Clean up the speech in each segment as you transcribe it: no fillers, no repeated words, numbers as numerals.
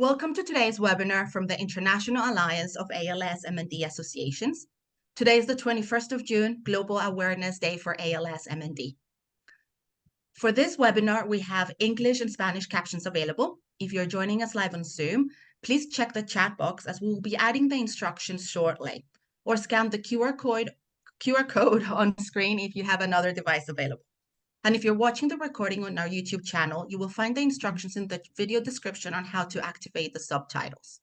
Welcome to today's webinar from the International Alliance of ALS MND Associations. Today is the 21st of June, Global Awareness Day for ALS MND. For this webinar, we have English and Spanish captions available. If you're joining us live on Zoom, please check the chat box as we will be adding the instructions shortly, or scan the QR code on screen if you have another device available. And if you're watching the recording on our YouTube channel, you will find the instructions in the video description on how to activate the subtitles.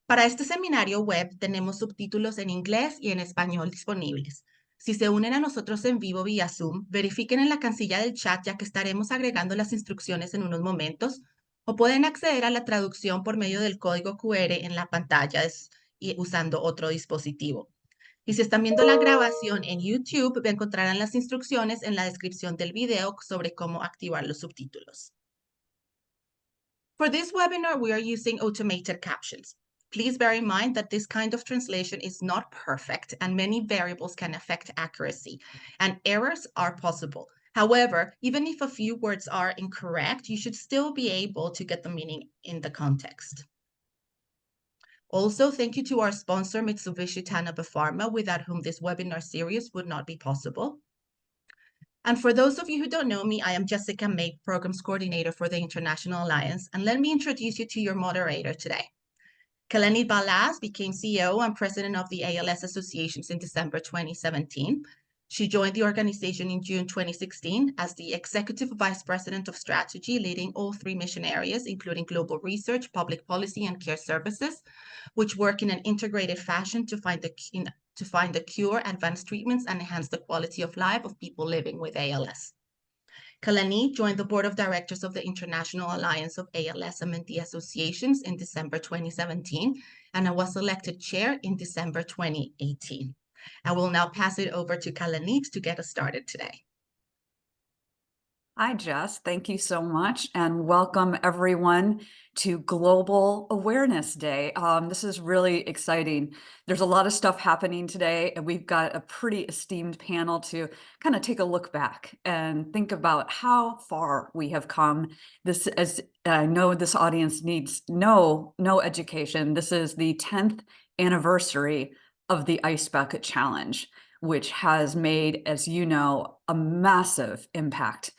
Para este seminario web tenemos subtítulos en inglés y en español disponibles. Si se unen a nosotros en vivo vía Zoom, verifiquen en la cancilla del chat ya que estaremos agregando las instrucciones en unos momentos, o pueden acceder a la traducción por medio del código QR en la pantalla y usando otro dispositivo. Y si están viendo la grabación en YouTube, encontrarán las instrucciones en la descripción del video sobre cómo activar los subtítulos. For this webinar, we are using automated captions. Please bear in mind that this kind of translation is not perfect and many variables can affect accuracy, and errors are possible. However, even if a few words are incorrect, you should still be able to get the meaning in the context. Also, thank you to our sponsor, Mitsubishi Tanabe Pharma, without whom this webinar series would not be possible. And for those of you who don't know me, I am Jessica May, Programs Coordinator for the International Alliance, and let me introduce you to your moderator today. Calaneet Balas became CEO and President of the ALS Associations in December 2017. She joined the organization in June 2016 as the Executive Vice President of Strategy, leading all three mission areas, including global research, public policy, and care services, which work in an integrated fashion to find the cure, advance treatments, and enhance the quality of life of people living with ALS. Calaneet joined the Board of Directors of the International Alliance of ALS MND Associations in December 2017, and was elected chair in December 2018. I will now pass it over to Calaneet to get us started today. Hi, Jess. Thank you so much, and welcome everyone to Global Awareness Day. This is really exciting. There's a lot of stuff happening today, and we've got a pretty esteemed panel to kind of take a look back and think about how far we have come. This, as I know this audience needs no education. This is the 10th anniversary of the Ice Bucket Challenge, which has made, as you know, a massive impact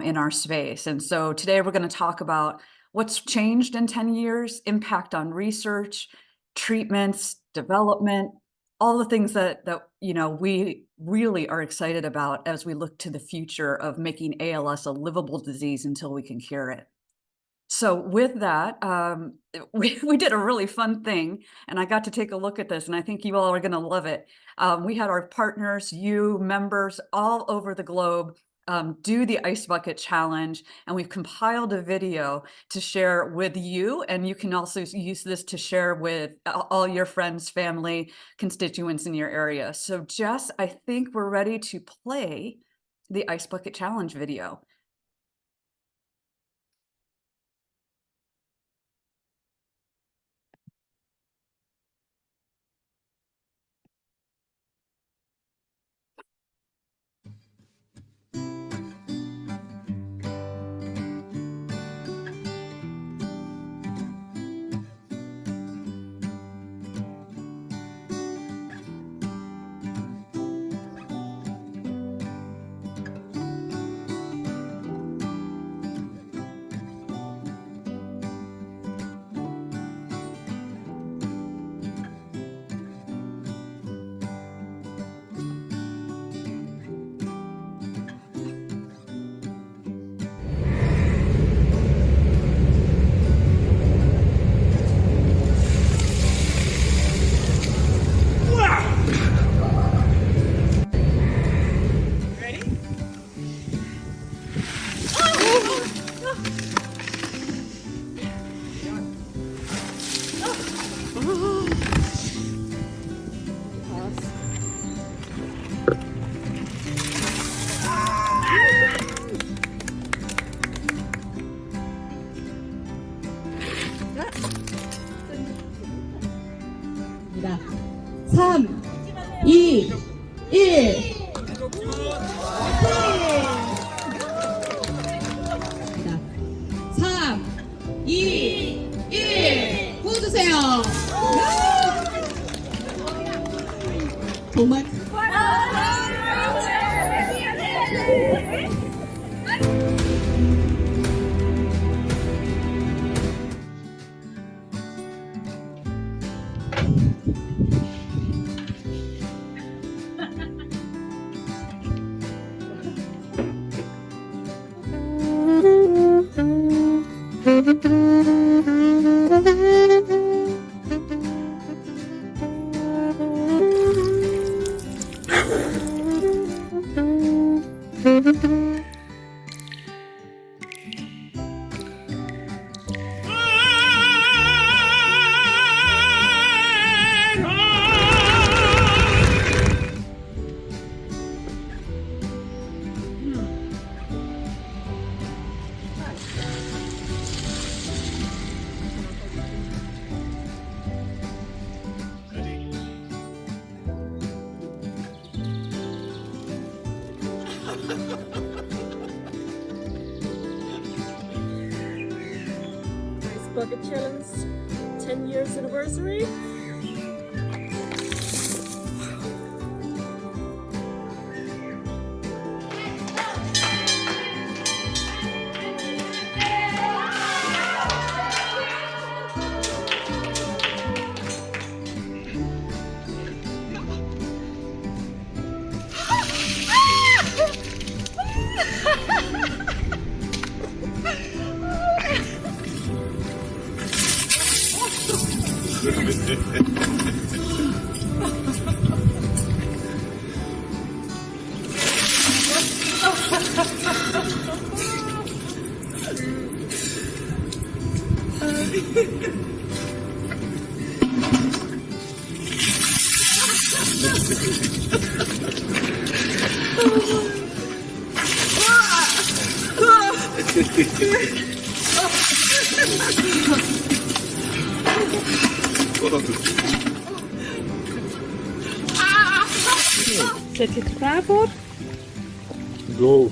in our space. And so today we're going to talk about what's changed in 10 years, impact on research, treatments, development, all the things that we really are excited about as we look to the future of making ALS a livable disease until we can cure it. So with that, we did a really fun thing, and I got to take a look at this, and I think you all are going to love it. We had our partners, members all over the globe, do the Ice Bucket Challenge, and we've compiled a video to share with you, and you can also use this to share with all your friends, family, constituents in your area. So Jess, I think we're ready to play the Ice Bucket Challenge video. 자, 3, 2, 1. 자, 3, 2, 1. 정말 Bucket Challenge 10 years anniversary. Zet je het klaar voor? Go.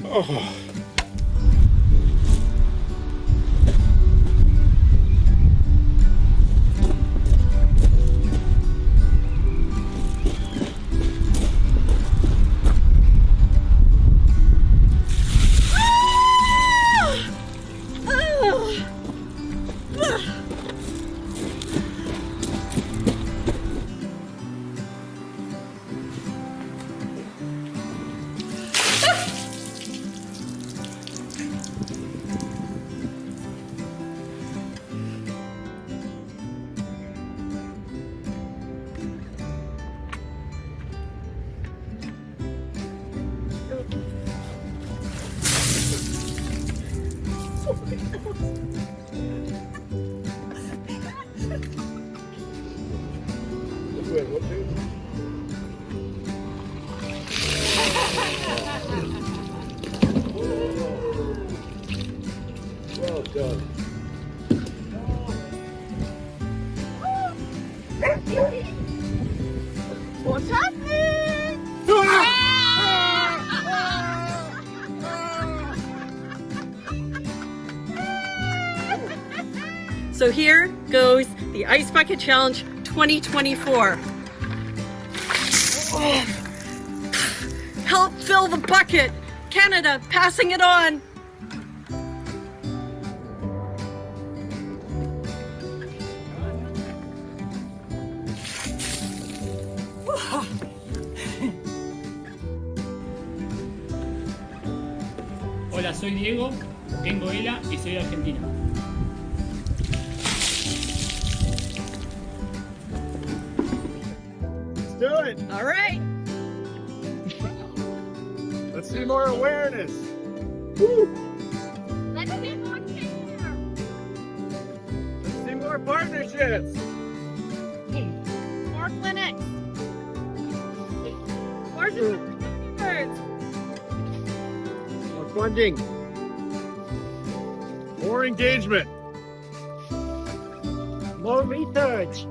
Oh. Well done. What's happening? So here goes the Ice Bucket Challenge 2024. Oh. Help fill the bucket. Canada, passing it on. Hola, soy Diego, tengo ELA y soy de Argentina. Let's do it. All right. Let's see more awareness. Woo. Let's be more clear. Let's see more partnerships. More clinics. More birds. More funding. More engagement. More research.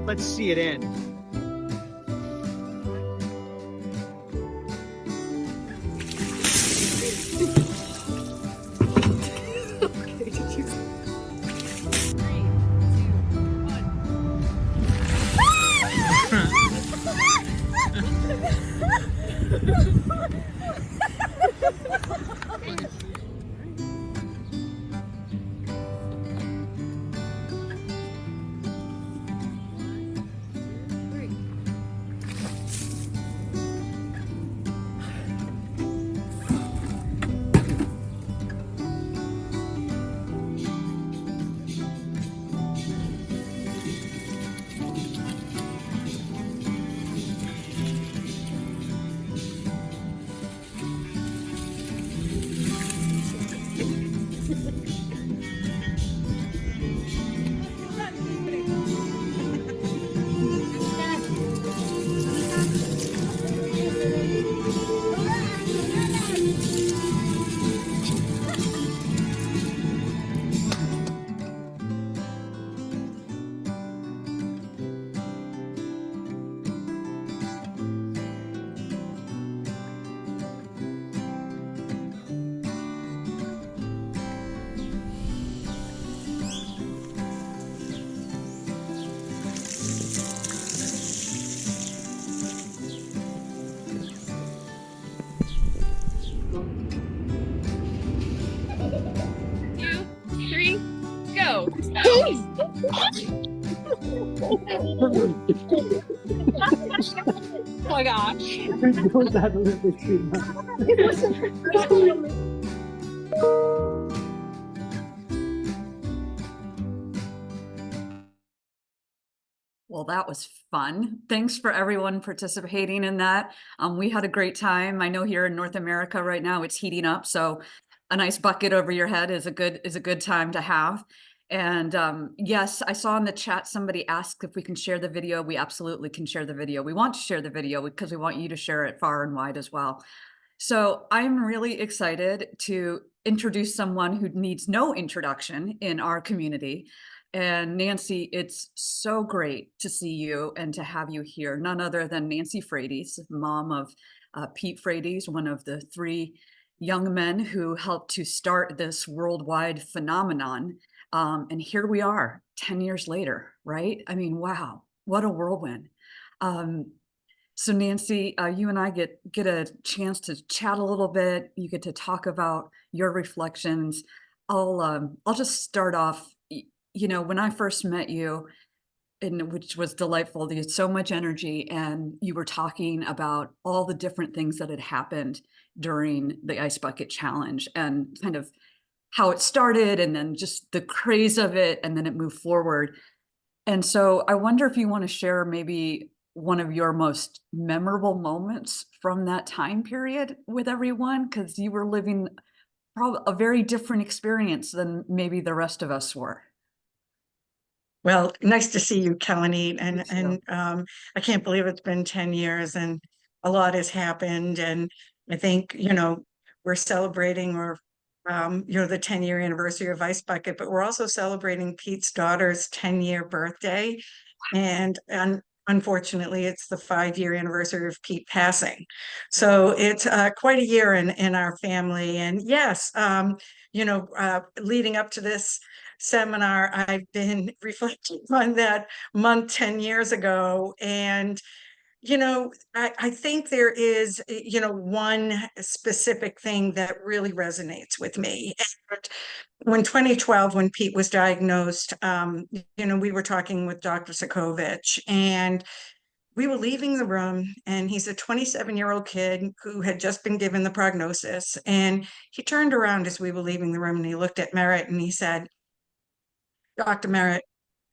Let's see it end. Okay, did you Oh my gosh. Well, that was fun. Thanks for everyone participating in that. We had a great time. I know here in North America right now it's heating up, so a nice bucket over your head is a good time to have. And yes, I saw in the chat somebody asked if we can share the video. We absolutely can share the video. We want to share the video because we want you to share it far and wide as well. So I'm really excited to introduce someone who needs no introduction in our community. And Nancy, it's so great to see you and to have you here. None other than Nancy Frates, mom of Pete Frates, one of the 3 young men who helped to start this worldwide phenomenon. And here we are 10 years later, right? I mean, wow, what a whirlwind. So Nancy, you and I get a chance to chat a little bit. You get to talk about your reflections. I'll just start off. You know, when I first met you, and which was delightful, you had so much energy, and you were talking about all the different things that had happened during the Ice Bucket Challenge and kind of how it started, and then just the craze of it, and then it moved forward. And so I wonder if you want to share maybe one of your most memorable moments from that time period with everyone, because you were living probably a very different experience than maybe the rest of us were. Well, nice to see you, Calaneet, You too. and I can't believe it's been 10 years and a lot has happened. And I think, we're celebrating the 10-year anniversary of Ice Bucket, but we're also celebrating Pete's daughter's 10-year birthday. And unfortunately, it's the 5-year anniversary of Pete passing. So it's quite a year in our family. And yes, leading up to this seminar, I've been reflecting on that month 10 years ago. And, I think there is, one specific thing that really resonates with me. And when 2012, when Pete was diagnosed, we were talking with Dr. Sokovich, and we were leaving the room, and he's a 27-year-old kid who had just been given the prognosis. And he turned around as we were leaving the room, and he looked at Merritt and he said, "Dr. Merritt,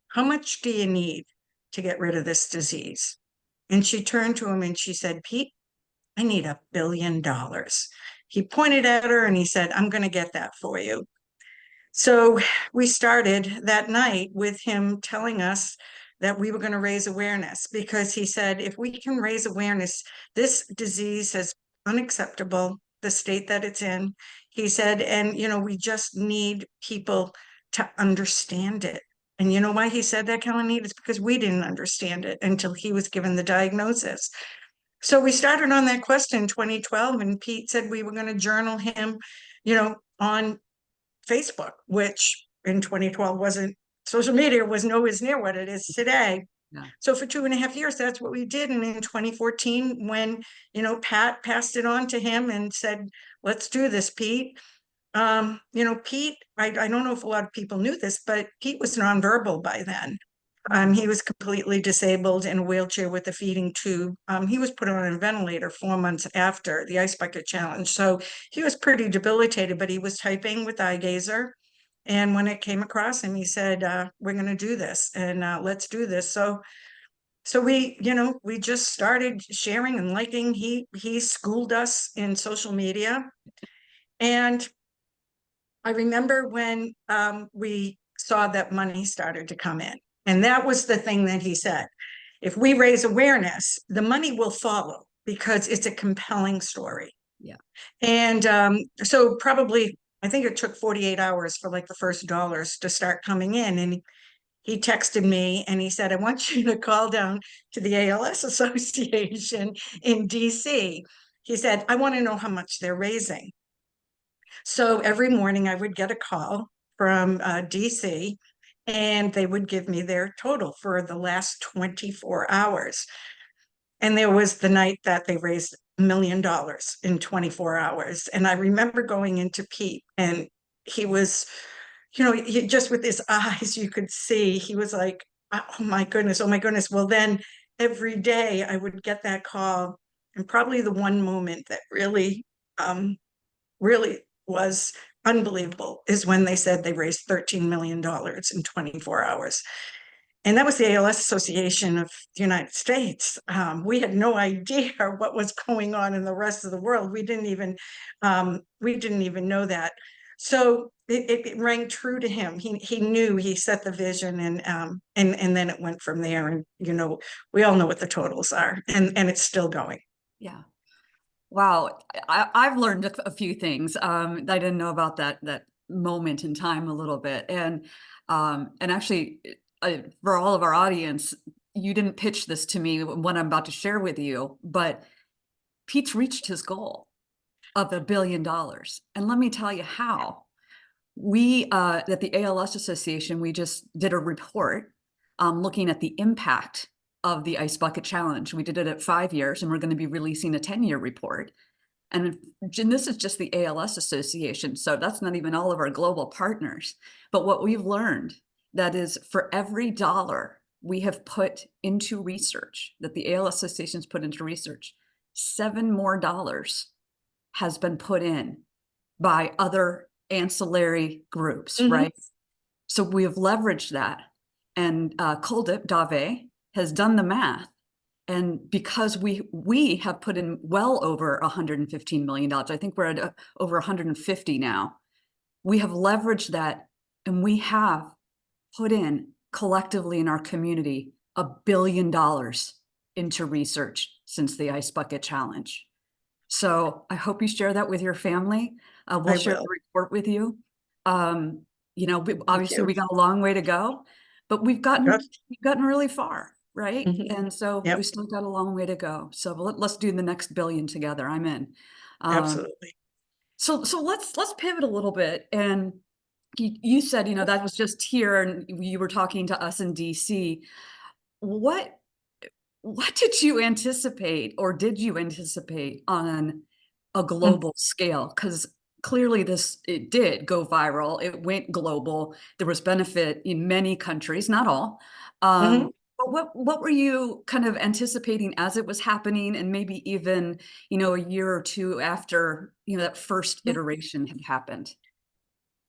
how much do you need to get rid of this disease?" And she turned to him and she said, "Pete, I need $1 billion." He pointed at her and he said, "I'm going to get that for you." So we started that night with him telling us that we were going to raise awareness, because he said, if we can raise awareness, this disease is unacceptable, the state that it's in. He said, and, we just need people to understand it. And you know why he said that, Calaneet? It's because we didn't understand it until he was given the diagnosis. So we started on that quest in 2012, and Pete said we were going to journal him, on Facebook, which in 2012 social media was nowhere near what it is today. Yeah. So for 2.5 years, that's what we did. And in 2014, when, Pat passed it on to him and said, "Let's do this, Pete." Pete, I don't know if a lot of people knew this, but Pete was nonverbal by then. He was completely disabled in a wheelchair with a feeding tube. He was put on a ventilator 4 months after the Ice Bucket Challenge. So he was pretty debilitated, but he was typing with eye gazer. And when it came across him, he said, "We're going to do this, and let's do this." So we just started sharing and liking. He schooled us in social media. And I remember when we saw that money started to come in. And that was the thing that he said. If we raise awareness, the money will follow, because it's a compelling story. Yeah. And so probably, I think it took 48 hours for like the first dollars to start coming in. And he texted me and he said, "I want you to call down to the ALS Association in DC." He said, "I want to know how much they're raising." So every morning I would get a call from DC, and they would give me their total for the last 24 hours. And there was the night that they raised $1 million in 24 hours. And I remember going into Pete, and he was just with his eyes, you could see he was like, oh my goodness, oh my goodness. Well, then every day I would get that call, and probably the one moment that really, really was unbelievable is when they said they raised $13 million in 24 hours. And that was the ALS Association of the United States. We had no idea what was going on in the rest of the world. We didn't even know that. So it rang true to him. He knew, he set the vision, and then it went from there. And we all know what the totals are, and it's still going. Yeah. Wow. I've learned a few things. I didn't know about that moment in time a little bit. And actually, for all of our audience, you didn't pitch this to me, what I'm about to share with you, but Pete's reached his goal of $1 billion. And let me tell you how. We, at the ALS Association, we just did a report looking at the impact of the Ice Bucket Challenge. We did it at 5 years, and we're going to be releasing a 10-year report. And this is just the ALS Association, so that's not even all of our global partners. But what we've learned, that is, for every dollar we have put into research, that the ALS Association's put into research, $7 more has been put in by other ancillary groups, right? So we have leveraged that. And Koldip Dave has done the math. And because we have put in well over $115 million, I think we're at over 150 now. We have leveraged that, and we have put in collectively in our community $1 billion into research since the Ice Bucket Challenge. So I hope you share that with your family. We'll share the report with you. Obviously we got a long way to go, but we've gotten really far, right? And so we still got a long way to go. So let's do the next billion together. I'm in. Absolutely. So let's pivot a little bit. And you said, that was just here, and you were talking to us in DC. What did you anticipate, or did you anticipate on a global scale? Because clearly it did go viral. It went global. There was benefit in many countries, not all. But what were you kind of anticipating as it was happening, and maybe even, a year or two after, that first iteration had happened?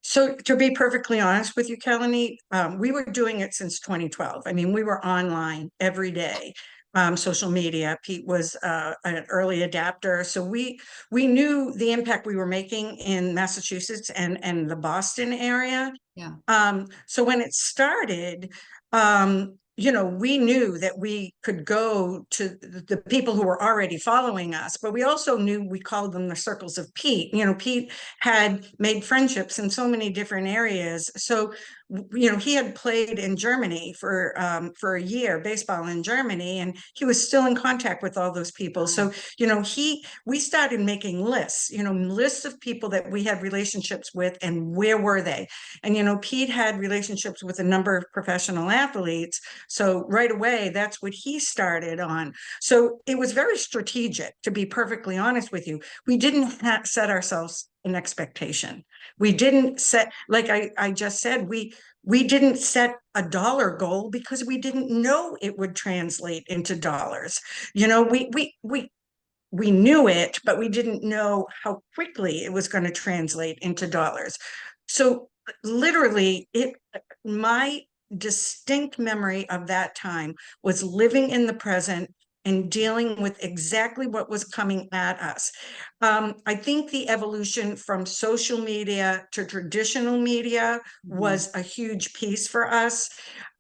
So to be perfectly honest with you, Calaneet, we were doing it since 2012. I mean, we were online every day, social media. Pete was an early adapter. So we knew the impact we were making in Massachusetts and the Boston area. Yeah. So when it started, we knew that we could go to the people who were already following us, but we also knew, we called them the circles of Pete. Pete had made friendships in so many different areas. So, he had played in Germany for a year, baseball in Germany, and he was still in contact with all those people. So, we started making lists, lists of people that we had relationships with, and where were they? And, Pete had relationships with a number of professional athletes. So right away, that's what he started on. So it was very strategic, to be perfectly honest with you. We didn't set ourselves an expectation. We didn't set, like I just said, we didn't set a dollar goal because we didn't know it would translate into dollars. We knew it, but we didn't know how quickly it was going to translate into dollars. So literally, my distinct memory of that time was living in the present and dealing with exactly what was coming at us. I think the evolution from social media to traditional media was a huge piece for us.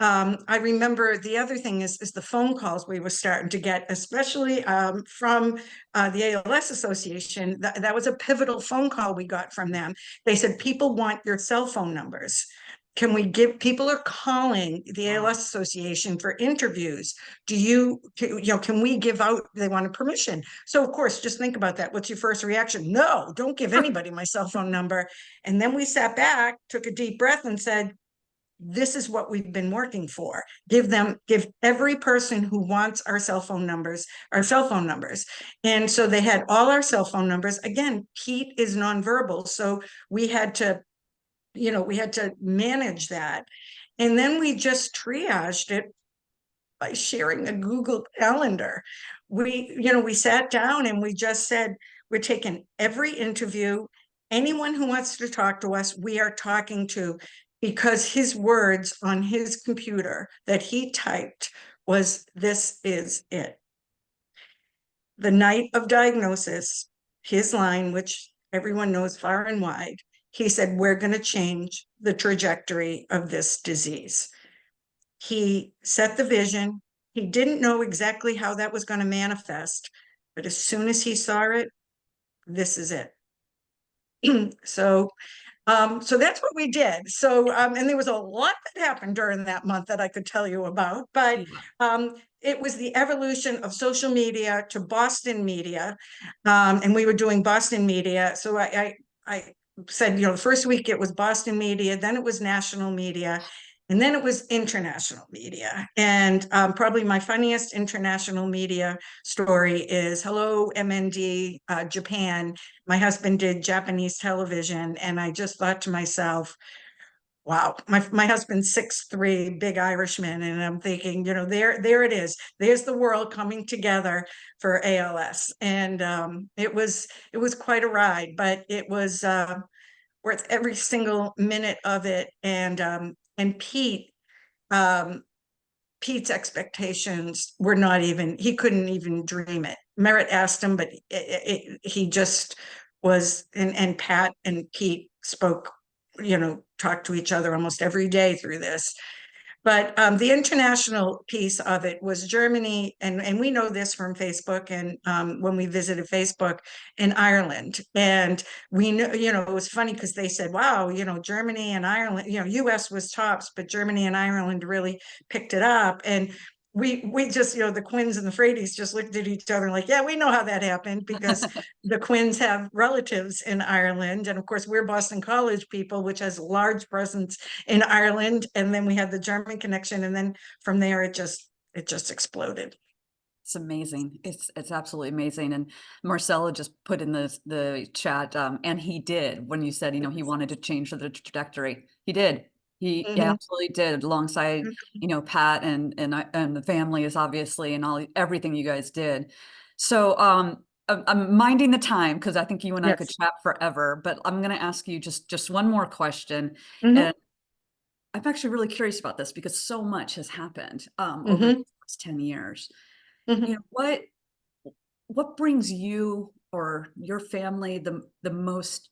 I remember the other thing is the phone calls we were starting to get, especially from the ALS Association. That was a pivotal phone call we got from them. They said, people want your cell phone numbers. Can we give, people are calling the ALS Association for interviews. Can we give out, they wanted permission. So of course, just think about that. What's your first reaction? No, don't give anybody my cell phone number. And then we sat back, took a deep breath and said, this is what we've been working for. Give every person who wants our cell phone numbers. And so they had all our cell phone numbers. Again, Pete is nonverbal. So we had to we had to manage that. And then we just triaged it by sharing a Google Calendar. We sat down and we just said, we're taking every interview, anyone who wants to talk to us, we are talking to, because his words on his computer that he typed was, "This is it." The night of diagnosis, his line, which everyone knows far and wide, he said, "We're going to change the trajectory of this disease." He set the vision. He didn't know exactly how that was going to manifest, but as soon as he saw it, this is it. So that's what we did. So, and there was a lot that happened during that month that I could tell you about, but it was the evolution of social media to Boston media. And we were doing Boston media. So I said, the first week it was Boston media, then it was national media, and then it was international media. And probably my funniest international media story is Hello MND Japan. My husband did Japanese television, and I just thought to myself, wow, my husband's 6'3", big Irishman, and I'm thinking, there it is. There's the world coming together for ALS, and it was quite a ride, but it was worth every single minute of it. And Pete's expectations were not even, he couldn't even dream it. Merritt asked him, but he just was, and Pat and Pete spoke, talked to each other almost every day through this. But the international piece of it was Germany, and we know this from Facebook, and when we visited Facebook in Ireland, and we know, it was funny because they said, wow, Germany and Ireland, US was tops, but Germany and Ireland really picked it up. And we just, the Quins and the Frates just looked at each other like, yeah, we know how that happened, because the Quins have relatives in Ireland. And of course, we're Boston College people, which has a large presence in Ireland. And then we had the German connection. And then from there, it just exploded. It's amazing. It's absolutely amazing. And Marcella just put in the chat, and he did, when you said, he wanted to change the trajectory. He did. He absolutely did, alongside, Pat and the family is obviously, and everything you guys did. So I'm minding the time, because I think you and I could chat forever, but I'm going to ask you just one more question. And I'm actually really curious about this, because so much has happened over the last 10 years. What brings you or your family the most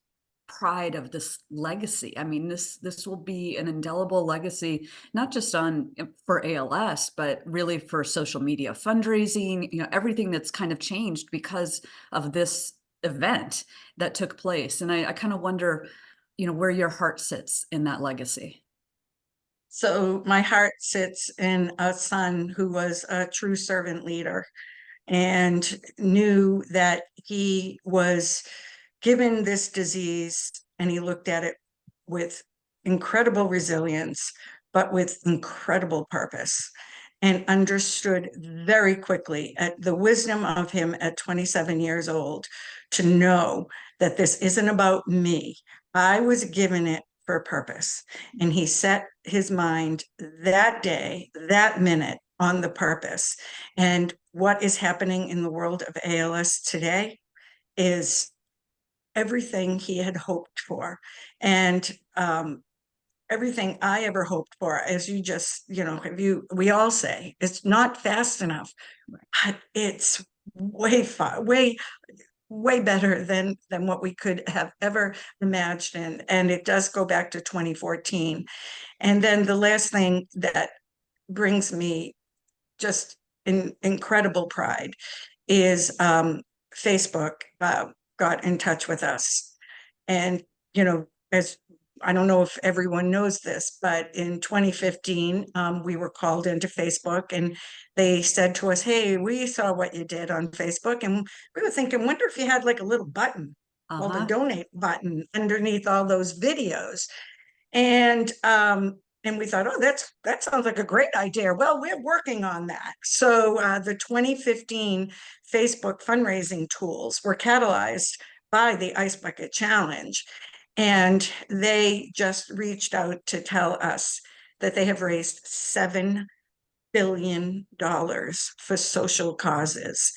pride of this legacy? I mean, this will be an indelible legacy, not just for ALS, but really for social media fundraising, everything that's kind of changed because of this event that took place. And I kind of wonder, where your heart sits in that legacy. So my heart sits in a son who was a true servant leader and knew that he was given this disease, and he looked at it with incredible resilience, but with incredible purpose, and understood very quickly the wisdom of him at 27 years old to know that this isn't about me. I was given it for a purpose. And he set his mind that day, that minute, on the purpose. And what is happening in the world of ALS today is everything he had hoped for, and everything I ever hoped for. As you just, we all say it's not fast enough, but it's way far, way better than what we could have ever imagined. And it does go back to 2014. And then the last thing that brings me just incredible pride is Facebook got in touch with us. And, as I don't know if everyone knows this, but in 2015, we were called into Facebook, and they said to us, hey, we saw what you did on Facebook. And we were thinking, wonder if you had like a little button called the donate button underneath all those videos. And we thought, oh, that sounds like a great idea. Well, we're working on that. So the 2015 Facebook fundraising tools were catalyzed by the Ice Bucket Challenge. And they just reached out to tell us that they have raised $7 billion for social causes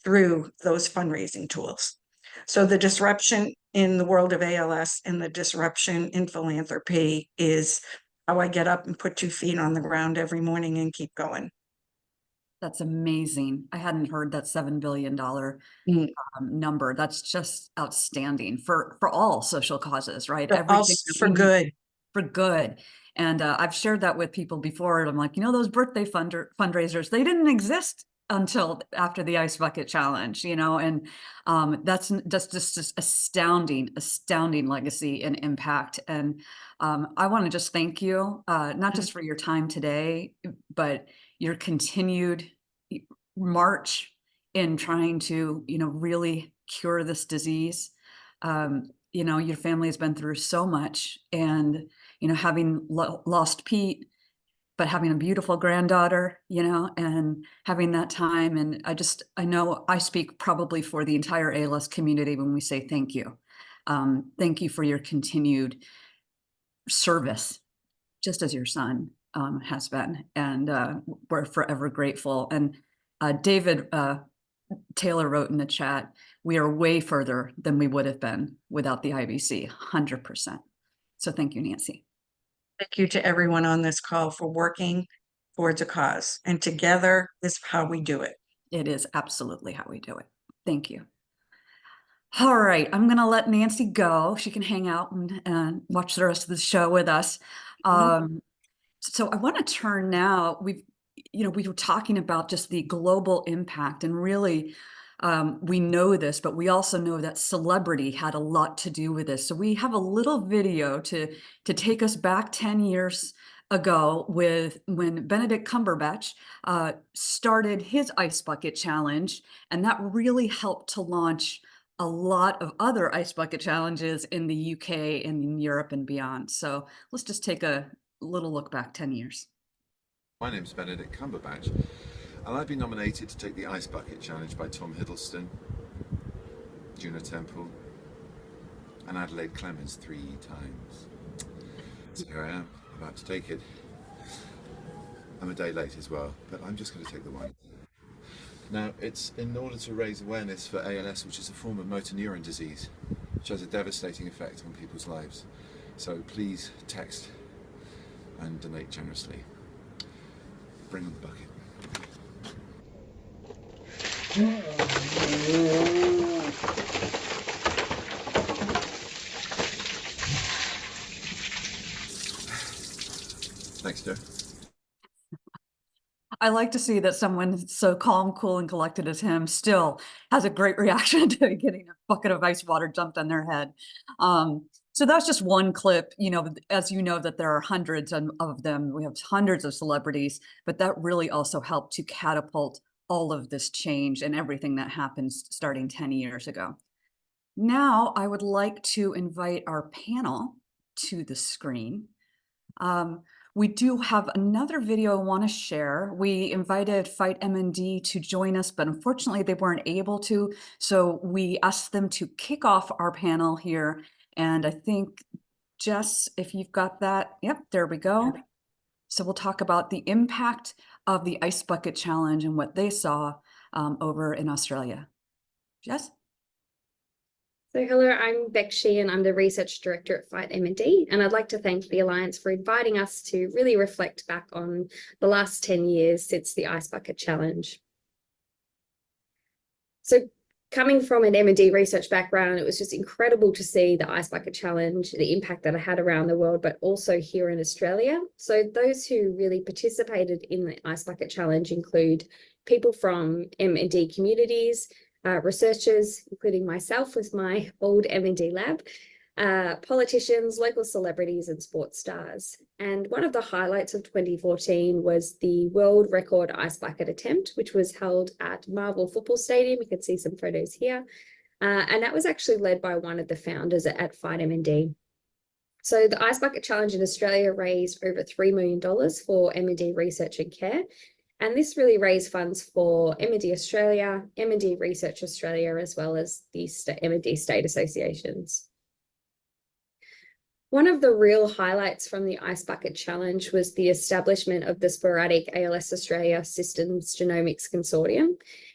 through those fundraising tools. So the disruption in the world of ALS and the disruption in philanthropy is how I get up and put 2 feet on the ground every morning and keep going. That's amazing. I hadn't heard that $7 billion number. That's just outstanding for all social causes, right? Everything For good. For good. And I've shared that with people before. And I'm like, those birthday fundraisers, they didn't exist until after the Ice Bucket Challenge, and that's just astounding legacy and impact. And I want to just thank you, not just for your time today, but your continued march in trying to, really cure this disease. Your family has been through so much, and, having lost Pete, but having a beautiful granddaughter, and having that time. And I know I speak probably for the entire ALS community when we say thank you. Thank you for your continued service, just as your son has been. And we're forever grateful. And David Taylor wrote in the chat, we are way further than we would have been without the IBC, 100%. So thank you, Nancy. Thank you to everyone on this call for working towards a cause. And together is how we do it. It is absolutely how we do it. Thank you. All right, I'm going to let Nancy go. She can hang out and watch the rest of the show with us. So I want to turn now. We were talking about just the global impact, and really, we know this, but we also know that celebrity had a lot to do with this. So we have a little video to take us back 10 years ago when Benedict Cumberbatch started his Ice Bucket Challenge, and that really helped to launch a lot of other Ice Bucket Challenges in the UK and in Europe and beyond. So let's just take a little look back 10 years. My name's Benedict Cumberbatch, and I've been nominated to take the Ice Bucket Challenge by Tom Hiddleston, Juno Temple, and Adelaide Clemens 3 times. So here I am, about to take it. I'm a day late as well, but I'm just going to take the one. Now, it's in order to raise awareness for ALS, which is a form of motor neuron disease, which has a devastating effect on people's lives. So please text and donate generously. Bring on the bucket. Thanks, Joe. I like to see that someone so calm, cool, and collected as him still has a great reaction to getting a bucket of ice water dumped on their head. So that's just one clip. As you know, that there are hundreds of them. We have hundreds of celebrities, but that really also helped to catapult all of this change and everything that happened starting 10 years ago. Now, I would like to invite our panel to the screen. We do have another video I want to share. We invited Fight MND to join us, but unfortunately they weren't able to. So we asked them to kick off our panel here. And I think, Jess, if you've got that, yep, there we go. So we'll talk about the impact of the Ice Bucket Challenge and what they saw over in Australia. Jess? So hello, I'm Beck Sheehan. I'm the Research Director at Fight MND, and I'd like to thank the Alliance for inviting us to really reflect back on the last 10 years since the Ice Bucket Challenge. So coming from an MND research background, it was just incredible to see the Ice Bucket Challenge, the impact that it had around the world, but also here in Australia. So those who really participated in the Ice Bucket Challenge include people from MND communities, researchers, including myself with my old MND lab, politicians, local celebrities, and sports stars. And one of the highlights of 2014 was the world record ice bucket attempt, which was held at Marvel Football Stadium. You can see some photos here. And that was actually led by one of the founders at Fight MND. So the Ice Bucket Challenge in Australia raised over $3 million for MND research and care. And this really raised funds for MND Australia, MND Research Australia, as well as the MND state associations. One of the real highlights from the Ice Bucket Challenge was the establishment of the Sporadic ALS Australia Systems Genomics Consortium.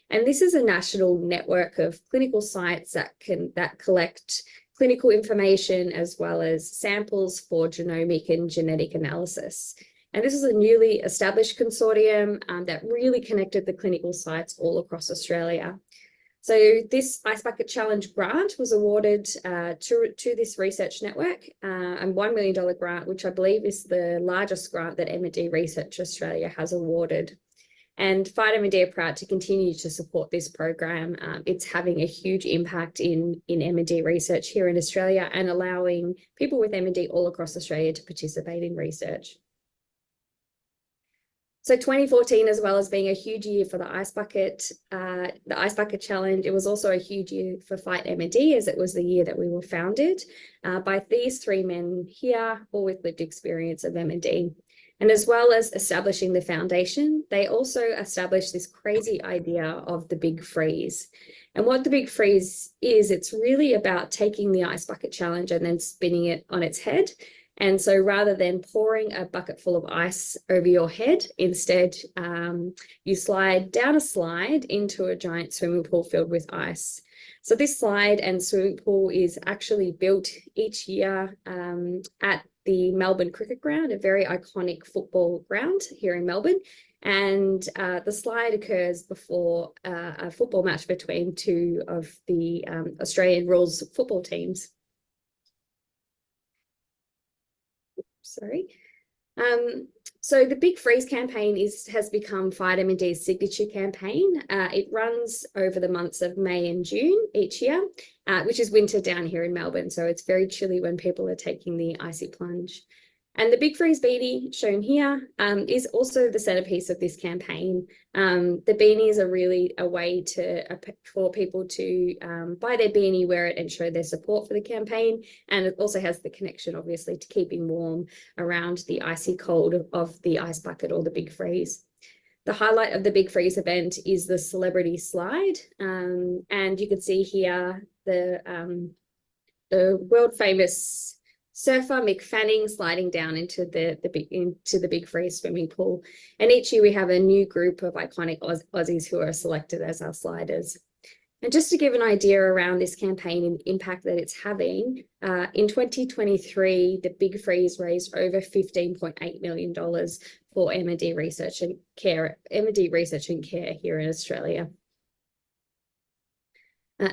And this is a national network of clinical sites that collect clinical information as well as samples for genomic and genetic analysis. And this is a newly established consortium that really connected the clinical sites all across Australia. So this Ice Bucket Challenge grant was awarded to this research network, a $1 million grant, which I believe is the largest grant that MND Research Australia has awarded. And Fight MND are proud to continue to support this program. It's having a huge impact in MND research here in Australia and allowing people with MND all across Australia to participate in research. So 2014, as well as being a huge year for the Ice Bucket Challenge, it was also a huge year for Fight MND, as it was the year that we were founded by these three men here, all with lived experience of MND. And as well as establishing the foundation, they also established this crazy idea of the Big Freeze. And what the Big Freeze is, it's really about taking the Ice Bucket Challenge and then spinning it on its head. And so rather than pouring a bucket full of ice over your head, instead you slide down a slide into a giant swimming pool filled with ice. So this slide and swimming pool is actually built each year at the Melbourne Cricket Ground, a very iconic football ground here in Melbourne. And the slide occurs before a football match between two of the Australian rules football teams. Sorry. So the Big Freeze campaign has become Fight MND's signature campaign. It runs over the months of May and June each year, which is winter down here in Melbourne. So it's very chilly when people are taking the icy plunge. And the Big Freeze beanie shown here is also the centerpiece of this campaign. The beanies are really a way for people to buy their beanie, wear it and show their support for the campaign. And it also has the connection, obviously, to keeping warm around the icy cold of the ice bucket or the Big Freeze. The highlight of the Big Freeze event is the celebrity slide. And you can see here the world famous surfer Mick Fanning sliding down into the Big Freeze swimming pool. And each year we have a new group of iconic Aussies who are selected as our sliders. And just to give an idea around this campaign and the impact that it's having, in 2023, the Big Freeze raised over $15.8 million for MND research and care here in Australia.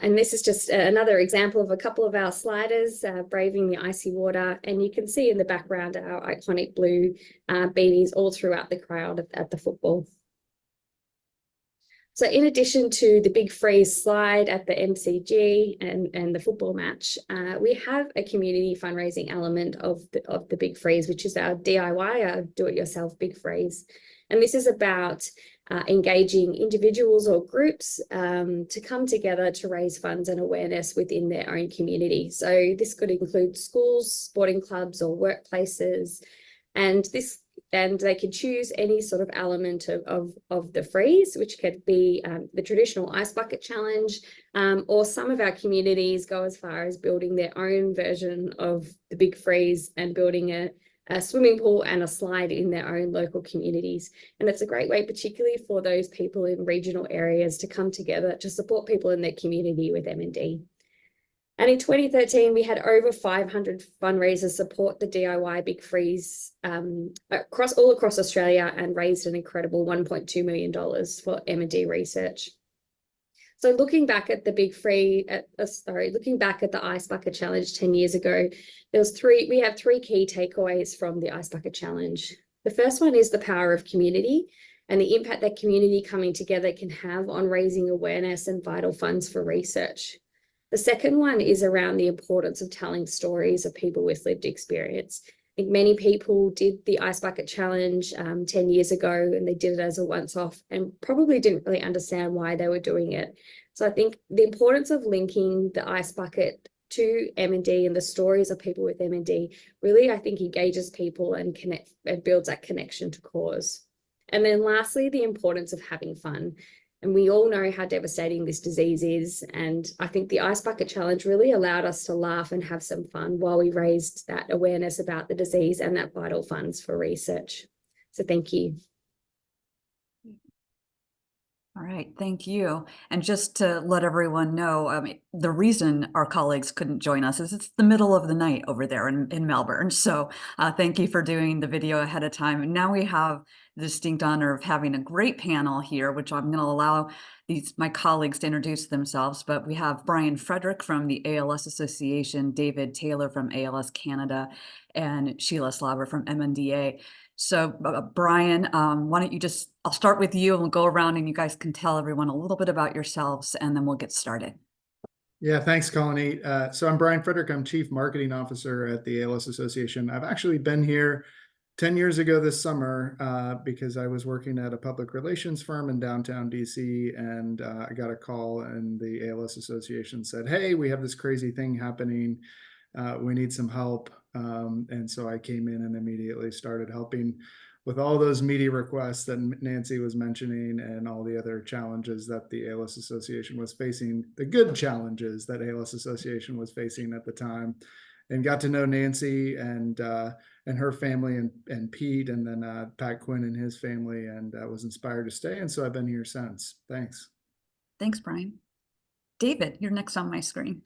And this is just another example of a couple of our sliders braving the icy water. And you can see in the background our iconic blue beanies all throughout the crowd at the football. So in addition to the Big Freeze slide at the MCG and the football match, we have a community fundraising element of the Big Freeze, which is our DIY, our do-it-yourself Big Freeze. And this is about engaging individuals or groups to come together to raise funds and awareness within their own community. So this could include schools, sporting clubs, or workplaces. And they could choose any sort of element of the freeze, which could be the traditional Ice Bucket Challenge, or some of our communities go as far as building their own version of the Big Freeze and building a swimming pool and a slide in their own local communities. And it's a great way, particularly for those people in regional areas, to come together to support people in their community with MND. And in 2013, we had over 500 fundraisers support the DIY Big Freeze all across Australia and raised an incredible $1.2 million for MND research. So looking back at the looking back at the Ice Bucket Challenge 10 years ago, we have three key takeaways from the Ice Bucket Challenge. The first one is the power of community and the impact that community coming together can have on raising awareness and vital funds for research. The second one is around the importance of telling stories of people with lived experience. I think many people did the Ice Bucket Challenge 10 years ago, and they did it as a once-off and probably didn't really understand why they were doing it. So I think the importance of linking the Ice Bucket to MND and the stories of people with MND really, I think, engages people and builds that connection to cause. And then lastly, the importance of having fun. And we all know how devastating this disease is. And I think the Ice Bucket Challenge really allowed us to laugh and have some fun while we raised that awareness about the disease and that vital funds for research. So thank you. All right, thank you. And just to let everyone know, I mean, the reason our colleagues couldn't join us is it's the middle of the night over there in Melbourne. So thank you for doing the video ahead of time. And now we have the distinct honor of having a great panel here, which I'm going to allow my colleagues to introduce themselves. But we have Brian Frederick from the ALS Association, David Taylor from ALS Canada, and Sheila Slauber from MNDA. So Brian, why don't you I'll start with you and we'll go around and you guys can tell everyone a little bit about yourselves and then we'll get started. Yeah, thanks, Calaneet. So I'm Brian Frederick. I'm Chief Marketing Officer at the ALS Association. I've actually been here 10 years ago this summer because I was working at a public relations firm in downtown DC, and I got a call and the ALS Association said, hey, we have this crazy thing happening. We need some help. And so I came in and immediately started helping with all those media requests that Nancy was mentioning and all the other challenges that the ALS Association was facing, the good challenges that ALS Association was facing at the time, and got to know Nancy and her family and Pete, and then Pat Quinn and his family, and was inspired to stay. And so I've been here since. Thanks. Thanks, Brian. David, you're next on my screen.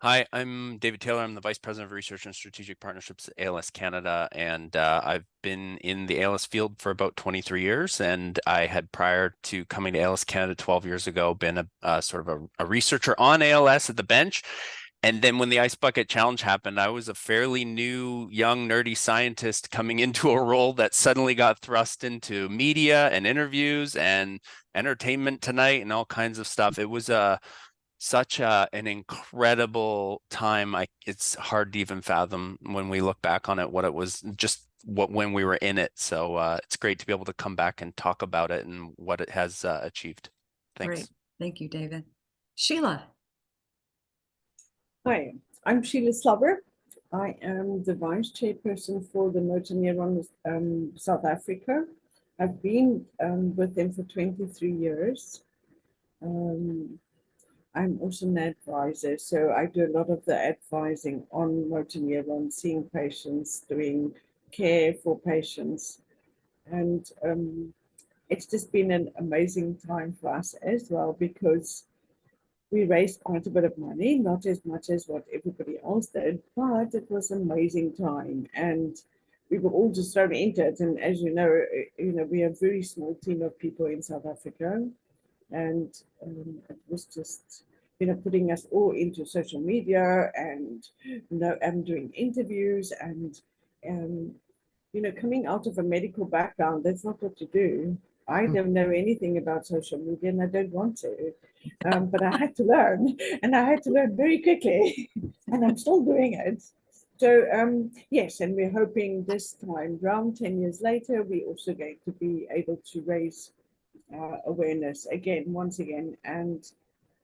Hi, I'm David Taylor. I'm the Vice President of Research and Strategic Partnerships at ALS Canada, and I've been in the ALS field for about 23 years, and I had, prior to coming to ALS Canada 12 years ago, been a sort of a researcher on ALS at the bench. And then when the Ice Bucket Challenge happened, I was a fairly new, young, nerdy scientist coming into a role that suddenly got thrust into media and interviews and Entertainment Tonight and all kinds of stuff. It was such an incredible time. It's hard to even fathom when we look back on it what it was, just when we were in it. So it's great to be able to come back and talk about it and what it has achieved. Thanks. Great. Thank you, David. Sheila. Hi, I'm Sheila Slauber. I am the Vice Chairperson for the Motor Neuron South Africa. I've been with them for 23 years. I'm also an advisor, so I do a lot of the advising on motor neurons, seeing patients, doing care for patients. And it's just been an amazing time for us as well, because we raised quite a bit of money, not as much as what everybody else did, but it was an amazing time. And we were all just thrown into it. And as you know, we are a very small team of people in South Africa. And it was just, putting us all into social media and, doing interviews and, coming out of a medical background, that's not what you do. I don't know anything about social media and I don't want to, but I had to learn, and I had to learn very quickly, and I'm still doing it. So yes, and we're hoping this time around, 10 years later, we're also going to be able to raise awareness once again, and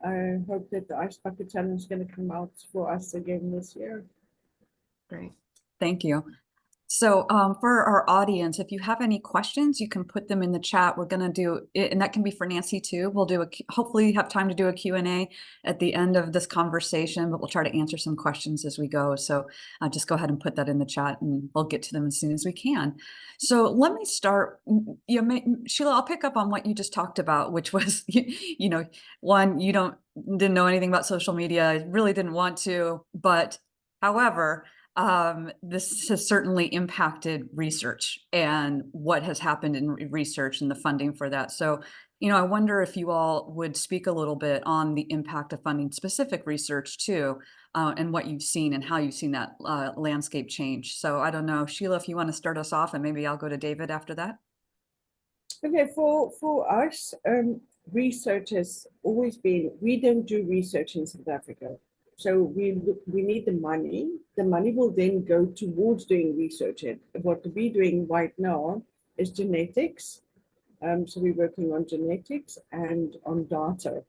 I hope that the Ice Bucket Challenge is going to come out for us again this year. Great, thank you. So for our audience, if you have any questions, you can put them in the chat. We're going to do it, and that can be for Nancy too. We'll do hopefully have time to do a Q&A at the end of this conversation, but we'll try to answer some questions as we go. So just go ahead and put that in the chat and we'll get to them as soon as we can. So let me start, Sheila, I'll pick up on what you just talked about, which was, one, you didn't know anything about social media, really didn't want to, but however, this has certainly impacted research and what has happened in research and the funding for that. So, I wonder if you all would speak a little bit on the impact of funding specific research too, and what you've seen and how you've seen that landscape change. So I don't know, Sheila, if you want to start us off, and maybe I'll go to David after that. Okay, for us, research has always been, we don't do research in South Africa. So we need the money. The money will then go towards doing research. And what we're doing right now is genetics. So we're working on genetics and on data.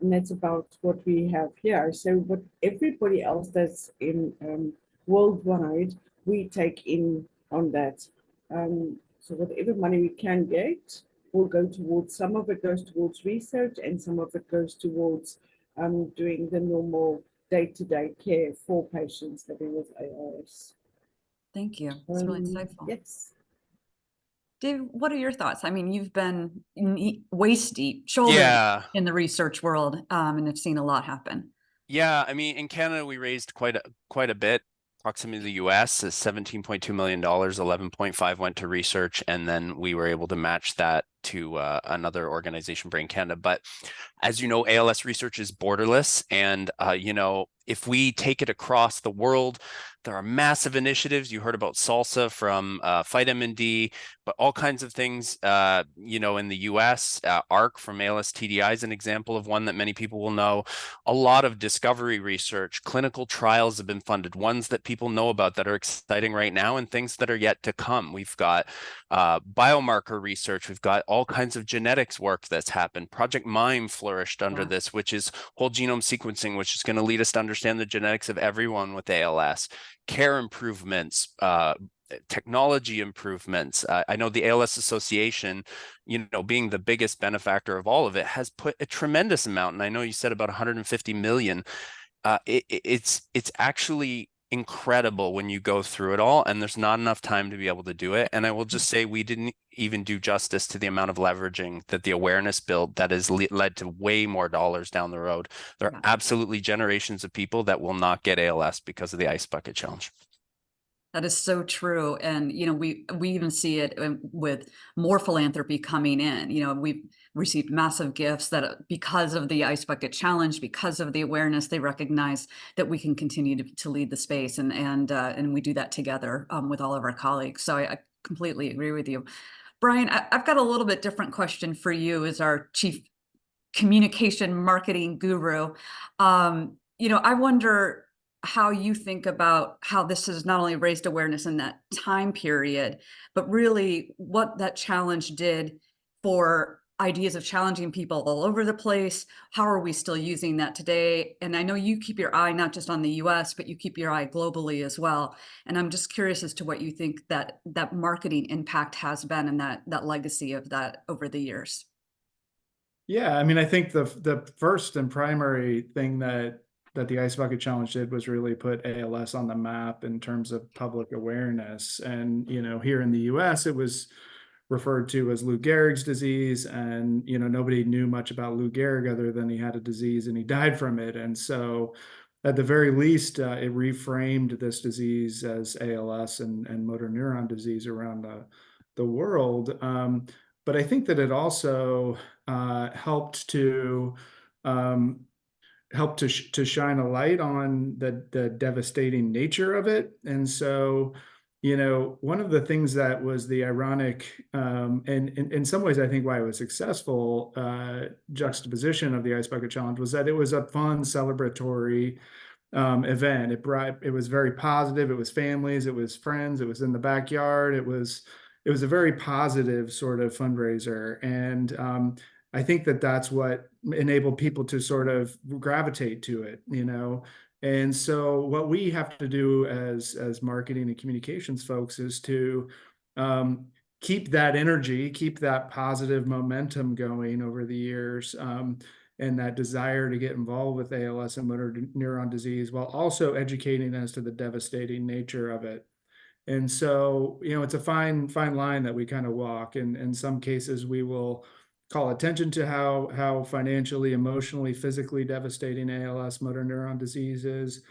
And that's about what we have here. So what everybody else that's in worldwide, we take in on that. So whatever money we can get, will go towards, some of it goes towards research and some of it goes towards doing the normal day-to-day care for patients living with ALS. Thank you. It's really insightful. Yes. Dave, what are your thoughts? I mean, you've been waist deep, shoulder in the research world, and have seen a lot happen. Yeah, I mean, in Canada, we raised quite a bit. Approximately the US is $17.2 million, 11.5 went to research, and then we were able to match that to another organization, Brain Canada. But as you know, ALS research is borderless, and you know, if we take it across the world, there are massive initiatives. You heard about SALSA from Fight MND, but all kinds of things. You know, in the US, ARC from ALS TDI is an example of one that many people will know. A lot of discovery research, clinical trials have been funded, ones that people know about that are exciting right now, and things that are yet to come. We've got biomarker research. We've got all kinds of genetics work that's happened. Project MIME flourished under this, which is whole genome sequencing, which is going to lead us to understand the genetics of everyone with ALS. Care improvements, technology improvements. I know the ALS Association, you know, being the biggest benefactor of all of it, has put a tremendous amount. And I know you said about 150 million. It's actually incredible when you go through it all, and there's not enough time to be able to do it. And I will just say, we didn't even do justice to the amount of leveraging that the awareness build that has led to way more dollars down the road. There are absolutely generations of people that will not get ALS because of the Ice Bucket Challenge. That is so true. And, you know, we even see it with more philanthropy coming in. You know, we've received massive gifts that because of the Ice Bucket Challenge, because of the awareness, they recognize that we can continue to lead the space. And we do that together with all of our colleagues. So I completely agree with you. Brian, I've got a little bit different question for you as our chief communication marketing guru. You know, I wonder how you think about how this has not only raised awareness in that time period, but really what that challenge did for ideas of challenging people all over the place. How are we still using that today? And I know you keep your eye not just on the US, but you keep your eye globally as well. And I'm just curious as to what you think that marketing impact has been and that legacy of that over the years. Yeah, I mean, I think the first and primary thing that the Ice Bucket Challenge did was really put ALS on the map in terms of public awareness. And, you know, here in the US, it was referred to as Lou Gehrig's disease. And, you know, nobody knew much about Lou Gehrig other than he had a disease and he died from it. And so at the very least, it reframed this disease as ALS and motor neuron disease around the world. But I think that it also helped to shine a light on the devastating nature of it. And so, you know, one of the things that was the ironic, and in some ways, I think why it was successful, juxtaposition of the Ice Bucket Challenge was that it was a fun, celebratory event. It was very positive. It was families, it was friends, it was in the backyard. It was a very positive sort of fundraiser. And I think that that's what enabled people to sort of gravitate to it, you know. And so what we have to do as marketing and communications folks is to keep that energy, keep that positive momentum going over the years, and that desire to get involved with ALS and motor neuron disease, while also educating as to the devastating nature of it. And so, you know, it's a fine line that we kind of walk. And in some cases, we will call attention to how financially, emotionally, physically devastating ALS, motor neuron disease is.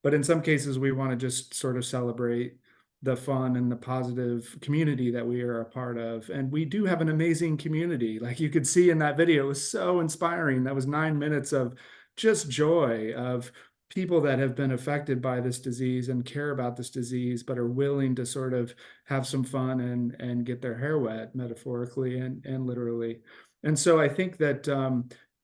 But in some cases, we want to just sort of celebrate the fun and the positive community that we are a part of. And we do have an amazing community. Like you could see in that video, it was so inspiring. That was 9 minutes of just joy of people that have been affected by this disease and care about this disease, but are willing to sort of have some fun and get their hair wet, metaphorically and literally. And so I think that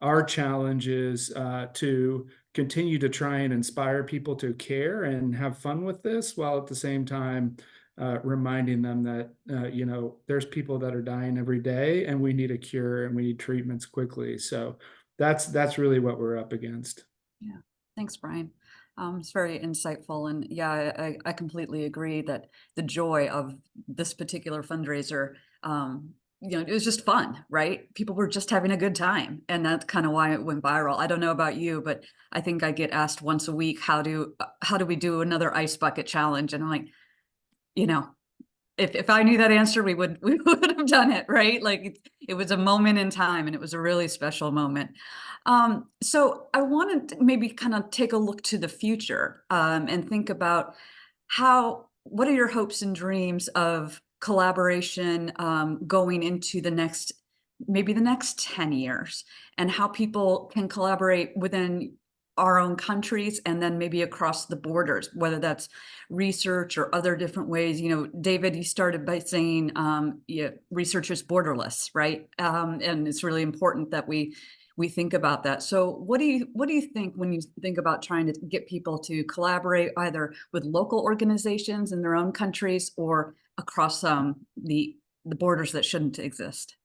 our challenge is to continue to try and inspire people to care and have fun with this, while at the same time reminding them that, you know, there's people that are dying every day and we need a cure and we need treatments quickly. So that's really what we're up against. Yeah. Thanks, Brian. It's very insightful. And yeah, I completely agree that the joy of this particular fundraiser it was just fun, right? People were just having a good time. And that's kind of why it went viral. I don't know about you, but I think I get asked once a week, how do we do another ice bucket challenge? And I'm like, if I knew that answer, we would have done it, right? Like it was a moment in time, and it was a really special moment. So I wanted to maybe kind of take a look to the future, and think about what are your hopes and dreams of collaboration, going into maybe the next 10 years, and how people can collaborate within our own countries and then maybe across the borders, whether that's research or other different ways. David, you started by saying, research is borderless, right? And it's really important that we think about that. So what do you think when you think about trying to get people to collaborate either with local organizations in their own countries or across the borders that shouldn't exist?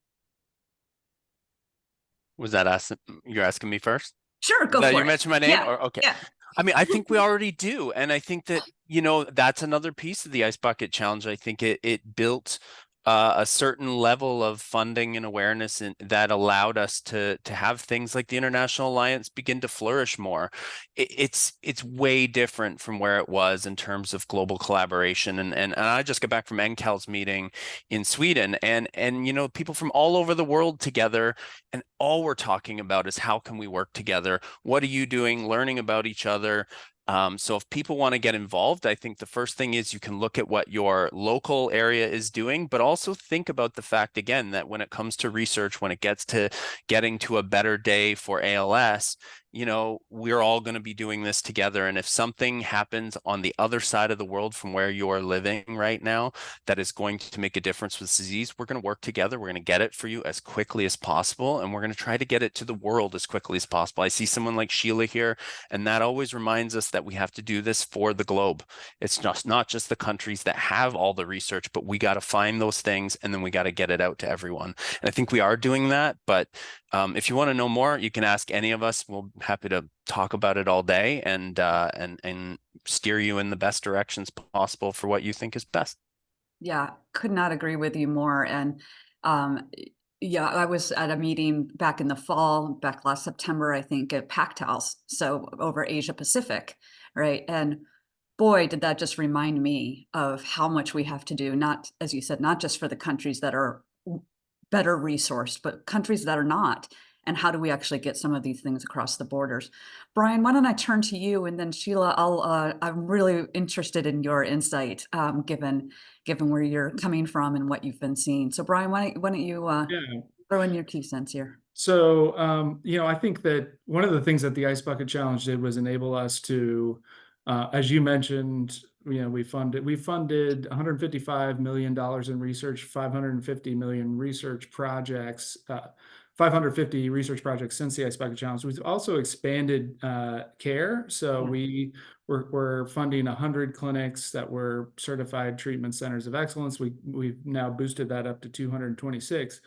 Was that you're asking me first? Sure, go for it. You mentioned my name? Yeah, Or okay. yeah. I mean, I think we already do. And I think that, that's another piece of the Ice Bucket Challenge. I think it built a certain level of funding and awareness that allowed us to have things like the International Alliance begin to flourish more. It's way different from where it was in terms of global collaboration. And I just got back from NCAL's meeting in Sweden, and people from all over the world together, and all we're talking about is how can we work together? What are you doing? Learning about each other. So if people want to get involved, I think the first thing is you can look at what your local area is doing, but also think about the fact, again, that when it comes to research, when it gets to getting to a better day for ALS, we're all going to be doing this together. And if something happens on the other side of the world from where you are living right now that is going to make a difference with this disease, we're going to work together. We're going to get it for you as quickly as possible, and we're going to try to get it to the world as quickly as possible. I see someone like Sheila here, and that always reminds us that we have to do this for the globe. It's not just the countries that have all the research, but we got to find those things, and then we got to get it out to everyone. And I think we are doing that, but if you want to know more, you can ask any of us. We'll be happy to talk about it all day and steer you in the best directions possible for what you think is best. Yeah, could not agree with you more. And I was at a meeting back in the fall, back last September, I think, at PACTALS, so over Asia Pacific, right? And boy, did that just remind me of how much we have to do, not, as you said, not just for the countries that are better resourced, but countries that are not. And how do we actually get some of these things across the borders? Brian, why don't I turn to you, and then Sheila, I'm really interested in your insight, given where you're coming from and what you've been seeing. So Brian, why don't you throw in your 2 cents here? So, I think that one of the things that the Ice Bucket Challenge did was enable us to, as you mentioned, we funded $155 million in research, 550 million research projects, 550 research projects since the Ice Bucket Challenge. We've also expanded care. So we're funding 100 clinics that were certified treatment centers of excellence. We've now boosted that up to 226.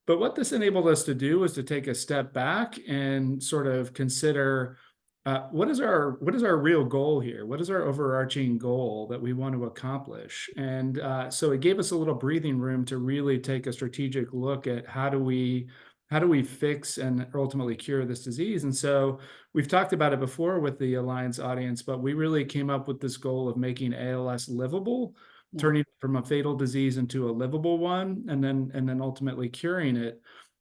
But what this enabled us to do is to take a step back and sort of consider what is our real goal here? What is our overarching goal that we want to accomplish? And so it gave us a little breathing room to really take a strategic look at how do we fix and ultimately cure this disease. And so we've talked about it before with the Alliance audience, but we really came up with this goal of making ALS livable, turning it from a fatal disease into a livable one, and then ultimately curing it.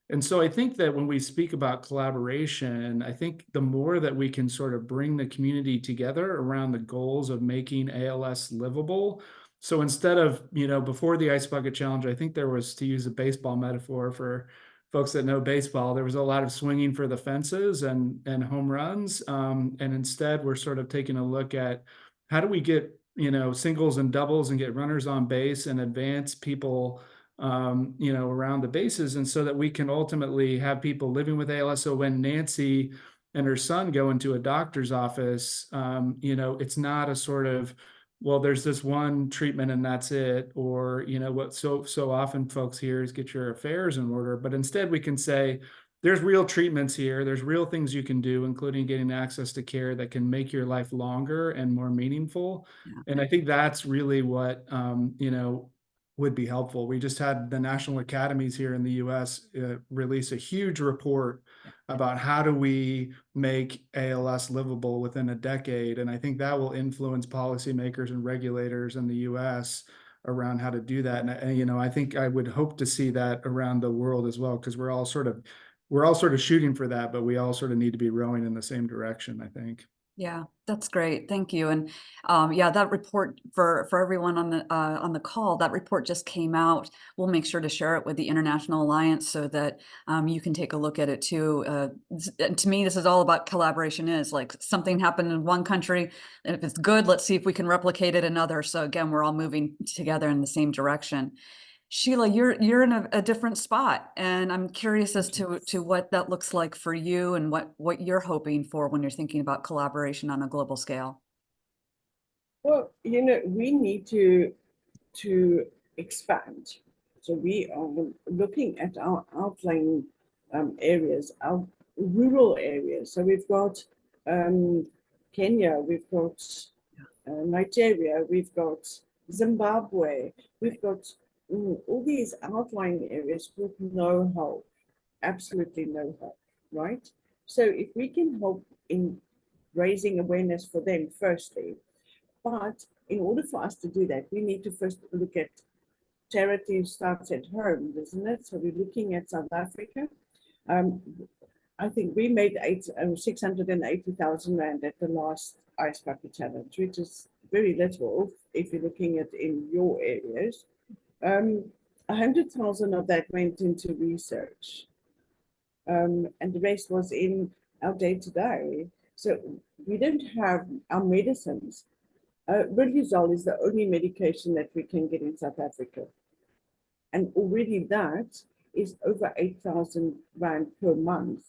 And so I think that when we speak about collaboration, I think the more that we can sort of bring the community together around the goals of making ALS livable. So instead of, before the Ice Bucket Challenge, I think there was, to use a baseball metaphor for folks that know baseball, there was a lot of swinging for the fences and home runs. And instead, we're sort of taking a look at how do we get, singles and doubles and get runners on base and advance people around the bases, and so that we can ultimately have people living with ALS. So when Nancy and her son go into a doctor's office, it's not a sort of, well, there's this one treatment and that's it, or what so often folks hear is get your affairs in order. But instead we can say there's real treatments here, there's real things you can do, including getting access to care that can make your life longer and more meaningful. And I think that's really what would be helpful. We just had the National Academies here in the US release a huge report about how do we make ALS livable within a decade. And I think that will influence policymakers and regulators in the US around how to do that. And you know, I think I would hope to see that around the world as well, because we're all sort of shooting for that, but we all sort of need to be rowing in the same direction, I think. Yeah, that's great. Thank you. And yeah, that report for everyone on the call, that report just came out. We'll make sure to share it with the International Alliance so that you can take a look at it too. And to me, this is all about collaboration. Is like something happened in one country, and if it's good, let's see if we can replicate it in others. So again, we're all moving together in the same direction. Sheila, you're in a different spot, and I'm curious as to what that looks like for you and what you're hoping for when you're thinking about collaboration on a global scale. Well, you know, we need to expand. So we are looking at our outlying areas, our rural areas. So we've got Kenya, we've got Nigeria, we've got Zimbabwe, we've got all these outlying areas with no help, absolutely no help, right? So if we can help in raising awareness for them firstly, but in order for us to do that, we need to first look at charity starts at home, isn't it? So we're looking at South Africa. I think we made 680,000 Rand at the last Ice Bucket Challenge, which is very little if you're looking at in your areas. 100,000 of that went into research, and the rest was in our day-to-day. So we don't have our medicines. Riluzole is the only medication that we can get in South Africa, and already that is over 8,000 Rand per month.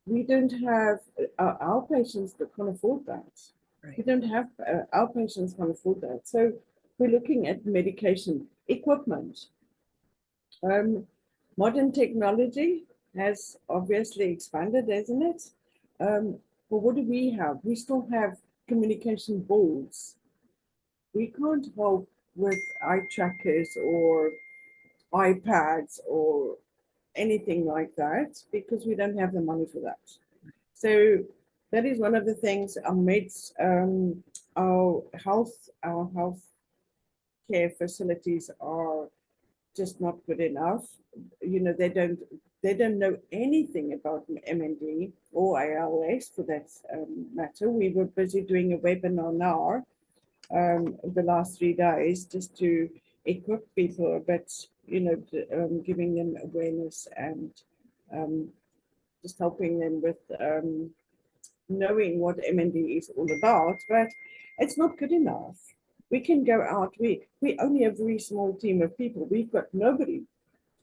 We don't have our patients that can afford that. Right. We don't have our patients can afford that. So we're looking at medication equipment. Modern technology has obviously expanded, hasn't it? But what do we have? We still have communication boards. We can't help with eye trackers or iPads or anything like that because we don't have the money for that. So that is one of the things our meds, our health care facilities are just not good enough. You know, they don't know anything about MND or ALS for that matter. We were busy doing a webinar now the last 3 days just to equip people, but you know, giving them awareness and just helping them with knowing what MND is all about, but it's not good enough. We can go out, we only have a very small team of people. We've got nobody.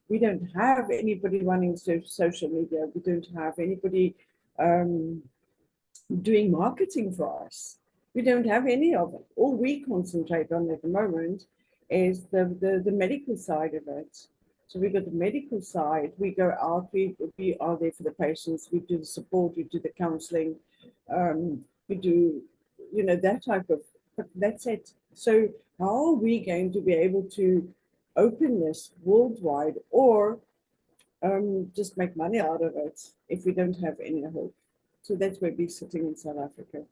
We don't have anybody running social media. We don't have anybody doing marketing for us. We don't have any of it. All we concentrate on at the moment is the medical side of it. So we've got the medical side. We go out, we are there for the patients. We do the support, we do the counseling, we do, you know, that type of, but that's it. So how are we going to be able to open this worldwide or just make money out of it if we don't have any hope? So that's where we're sitting in South Africa.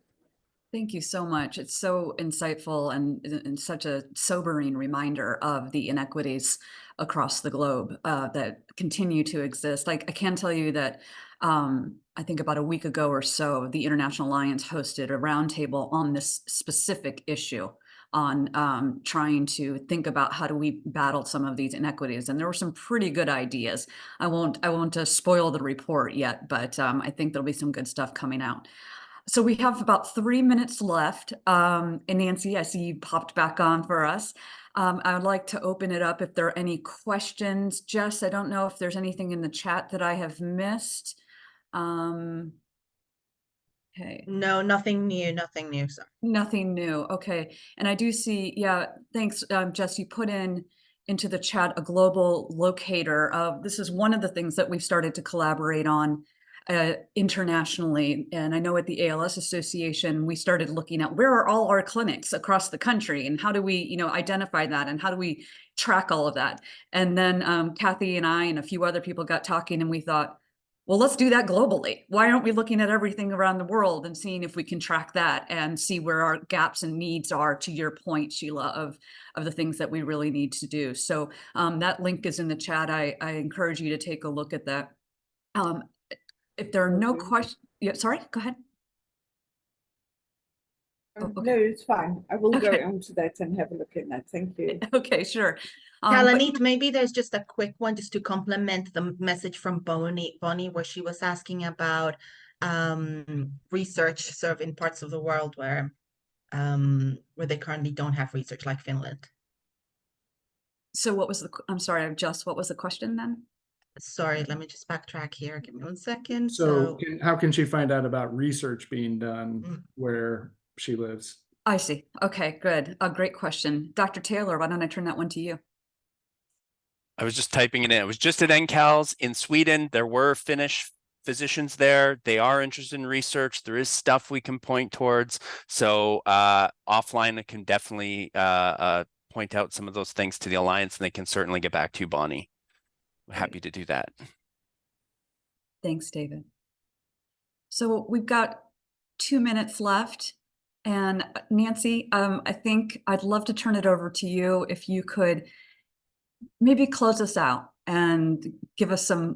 Thank you so much. It's so insightful and such a sobering reminder of the inequities across the globe that continue to exist. I can tell you that I think about a week ago or so, the International Alliance hosted a roundtable on this specific issue on trying to think about how do we battle some of these inequities. And there were some pretty good ideas. I won't spoil the report yet, but I think there'll be some good stuff coming out. So we have about 3 minutes left. And Nancy, I see you popped back on for us. I would like to open it up if there are any questions. Jess, I don't know if there's anything in the chat that I have missed. Okay. No, nothing new, sorry. Nothing new. Okay. And I do see, yeah, thanks, Jess, you put into the chat a global locator of, this is one of the things that we've started to collaborate on internationally. And I know at the ALS Association, we started looking at where are all our clinics across the country and how do we, you know, identify that and how do we track all of that? And then Kathy and I and a few other people got talking and we thought, well, let's do that globally. Why aren't we looking at everything around the world and seeing if we can track that and see where our gaps and needs are, to your point, Sheila, of the things that we really need to do. So that link is in the chat. I encourage you to take a look at that. If there are no questions, yeah, sorry, go ahead. No, it's fine. I will go on to that and have a look at that. Thank you. Okay, sure. Calaneet, maybe there's just a quick one just to complement the message from Bonnie, where she was asking about research sort of in parts of the world where they currently don't have research, like Finland. So what was I'm sorry, what was the question then? Sorry, let me just backtrack here. Give me 1 second. So how can she find out about research being done where she lives? I see. Okay, good. A great question. Dr. Taylor, why don't I turn that one to you? I was just typing it in. It was just at NCALS in Sweden. There were Finnish physicians there. They are interested in research. There is stuff we can point towards. So offline, I can definitely point out some of those things to the Alliance, and they can certainly get back to you, Bonnie. Happy to do that. Thanks, David. So we've got 2 minutes left. And Nancy, I think I'd love to turn it over to you if you could maybe close us out and give us some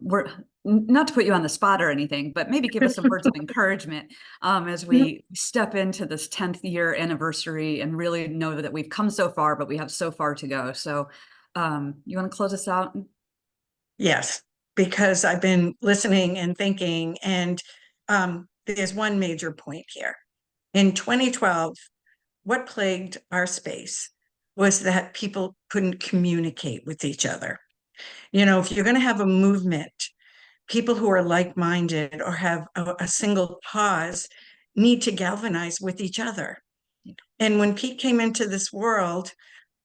not to put you on the spot or anything, but maybe give us some words of encouragement as we step into this 10th year anniversary and really know that we've come so far, but we have so far to go. So you want to close us out? Yes, because I've been listening and thinking, and there's one major point here. In 2012, what plagued our space was that people couldn't communicate with each other. You know, if you're going to have a movement, people who are like-minded or have a single cause need to galvanize with each other. And when Pete came into this world,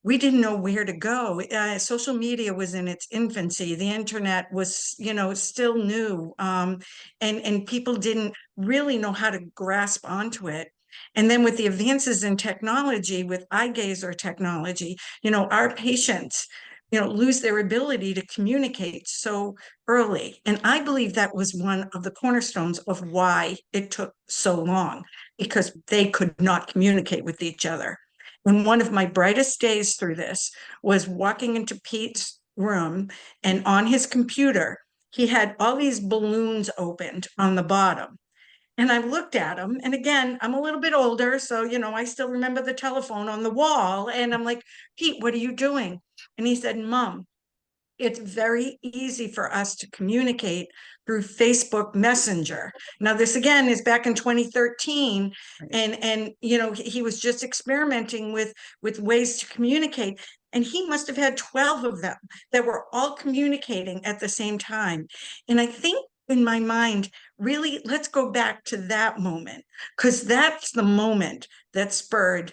we didn't know where to go. Social media was in its infancy. The internet was, you know, still new. And people didn't really know how to grasp onto it. And then with the advances in technology, with eye gazer technology, you know, our patients, you know, lose their ability to communicate so early. And I believe that was one of the cornerstones of why it took so long, because they could not communicate with each other. And one of my brightest days through this was walking into Pete's room, and on his computer, he had all these balloons opened on the bottom. And I looked at him, and again, I'm a little bit older, so, you know, I still remember the telephone on the wall. And I'm like, Pete, what are you doing? And he said, Mom, it's very easy for us to communicate through Facebook Messenger. Now, this again is back in 2013, and you know, he was just experimenting with ways to communicate, and he must have had 12 of them that were all communicating at the same time. And I think in my mind, really, let's go back to that moment, because that's the moment that spurred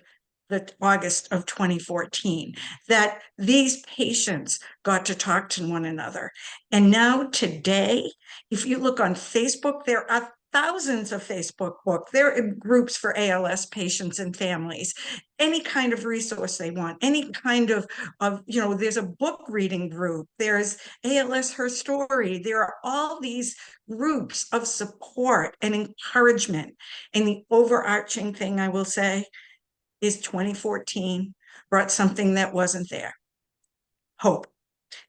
the August of 2014, that these patients got to talk to one another. And now today, if you look on Facebook, there are thousands of Facebook groups. There are groups for ALS patients and families, any kind of resource they want, any kind of, you know, there's a book reading group, there's ALS Her Story. There are all these groups of support and encouragement. And the overarching thing I will say is 2014 brought something that wasn't there: hope.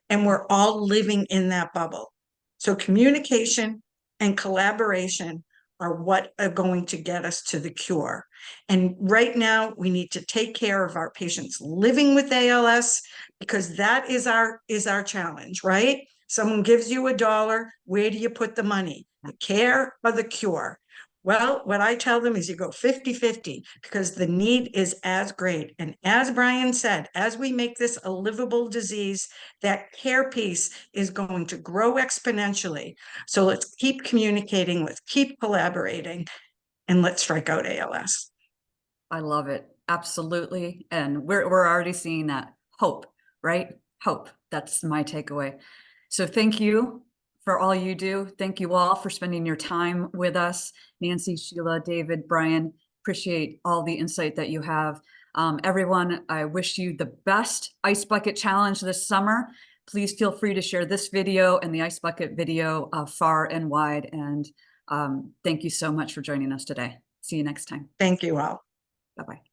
And we're all living in that bubble. So communication and collaboration are what are going to get us to the cure. And right now, we need to take care of our patients living with ALS, because that is our challenge, right? Someone gives you $1, where do you put the money? The care or the cure? Well, what I tell them is you go 50-50, because the need is as great. And as Brian said, as we make this a livable disease, that care piece is going to grow exponentially. So let's keep communicating, let's keep collaborating, and let's strike out ALS. I love it. Absolutely. And we're already seeing that hope, right? Hope. That's my takeaway. So thank you for all you do. Thank you all for spending your time with us. Nancy, Sheila, David, Brian, appreciate all the insight that you have. Everyone, I wish you the best Ice Bucket Challenge this summer. Please feel free to share this video and the Ice Bucket video far and wide. And thank you so much for joining us today. See you next time. Thank you all. Bye-bye.